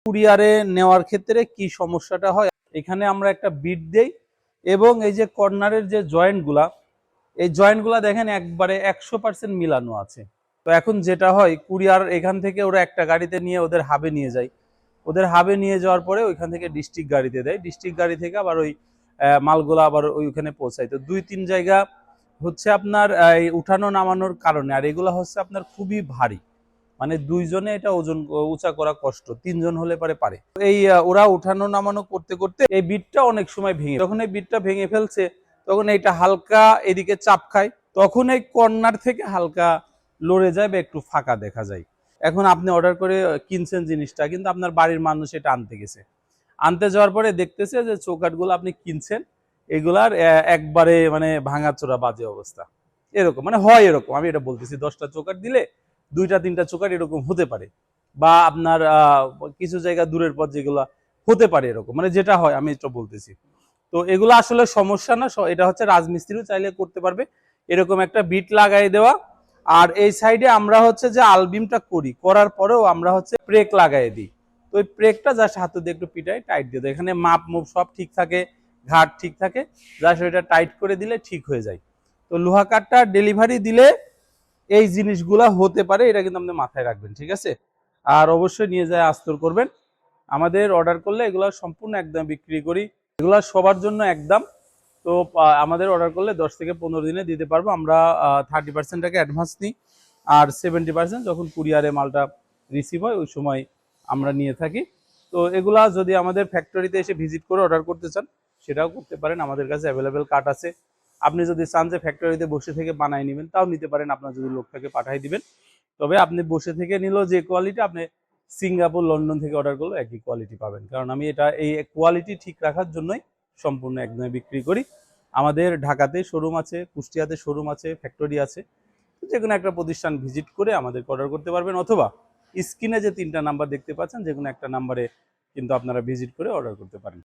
কুরিয়ারে নেওয়ার ক্ষেত্রে কি সমস্যাটা হয়, এখানে আমরা একটা বিট দেই এবং এই যে কর্নারের যে জয়েন্টগুলা, এই জয়েন্টগুলা দেখেন একবারে 100% মিলানো আছে। তো এখন যেটা হয়, কুরিয়ার এখান থেকে ওরা একটা গাড়িতে নিয়ে ওদের হাবে নিয়ে যায়। ওদের হাবে নিয়ে যাওয়ার পরে ওইখান থেকে ডিস্ট্রিক্ট গাড়িতে দেয়, ডিস্ট্রিক্ট গাড়ি থেকে আবার ওই মালগুলা আবার ওইখানে পৌঁছায়। তো 2-3 জায়গা হচ্ছে আপনার এই উঠানো নামানোর কারণে, আর এগুলা হচ্ছে আপনার খুবই ভারী, মানে 2 জনে এটা ওজন উঁচা করা কষ্ট, 3 জন হলে পারে। এই ওরা উঠানো নামানো করতে করতে এই বিটটা অনেক সময় ভেঙে, যখন এই বিটটা ভেঙে ফেলছে তখন এইটা হালকা এদিকে চাপ খায়, তখন এই কর্নার থেকে হালকা লড়ে যায় বা একটু ফাঁকা দেখা যায়। এখন আপনি অর্ডার করে কিনছেন জিনিসটা, কিন্তু আপনার বাড়ির মানুষ এটা আনতে গেছে, আনতে যাওয়ার পরে দেখতেছে যে চৌকাঠগুলো আপনি কিনছেন এগুলার একবারে মানে ভাঙাচোরা বাজে অবস্থা। এরকম মানে হয়, এরকম আমি এটা বলতেছি, 10টা চৌকাঠ দিলে 2-3টা চৌকাঠ এরকম হতে পারে, বা আপনার কিছু জায়গা দূরের পর যেগুলো হতে পারে এরকম, মানে যেটা হয় আমি এটা বলতেছি। তো এগুলো আসলে সমস্যা না, এটা হচ্ছে রাজমিস্ত্রিও চাইলে করতে পারবে, এরকম একটা বিট লাগাই দেওয়া। আর এই সাইডে আমরা হচ্ছে যে আলবিমটা করার পরেও আমরা হচ্ছে ব্রেক লাগাই দিই। তো ওই ব্রেকটা জাস্ট হাতে দিয়ে একটু পিটাই টাইট দিয়ে দেয়, এখানে মাপ মুপ সব ঠিক থাকে, ঘাট ঠিক থাকে, জাস্ট ওইটা টাইট করে দিলে ঠিক হয়ে যায়। তো লোহা কাঠটা ডেলিভারি দিলে এই জিনিসগুলা হতে পারে, এটা কিন্তু আপনি মাথায় রাখবেন, ঠিক আছে? আর অবশ্যই নিয়ে যায় আস্তর করবেন। আমাদের অর্ডার করলে এগুলা সম্পূর্ণ একদম বিক্রি করি, এগুলা সবার জন্য একদম। তো আমাদের অর্ডার করলে 10 থেকে 15 দিনে দিতে পারবো আমরা। 30% টাকা অ্যাডভান্স নিই, আর 70% যখন কুরিয়ারে মালটা রিসিভ হয় ওই সময় আমরা নিয়ে থাকি। তো এগুলা যদি আমাদের ফ্যাক্টরিতে এসে ভিজিট করে অর্ডার করতে চান সেটাও করতে পারেন, আমাদের কাছে অ্যাভেলেবেল কাঠ আছে। আপনি যদি চান যে ফ্যাক্টরিতে বসে থেকে বানাই নেবেন তাও নিতে পারেন, আপনার যদি লোকটাকে পাঠাই দিবেন। তবে আপনি বসে থেকে নিলেও যে কোয়ালিটি, আপনি সিঙ্গাপুর লন্ডন থেকে অর্ডার করলেও একই কোয়ালিটি পাবেন, কারণ আমি এটা এই কোয়ালিটি ঠিক রাখার জন্যই সম্পূর্ণ একদমই বিক্রি করি। আমাদের ঢাকাতে শোরুম আছে, কুষ্টিয়াতে শোরুম আছে, ফ্যাক্টরি আছে। যে কোনো একটা প্রতিষ্ঠান ভিজিট করে আমাদেরকে অর্ডার করতে পারবেন, অথবা স্ক্রিনে যে 3টা নাম্বার দেখতে পাচ্ছেন যে কোনো একটা নাম্বারে কিন্তু আপনারা ভিজিট করে অর্ডার করতে পারেন।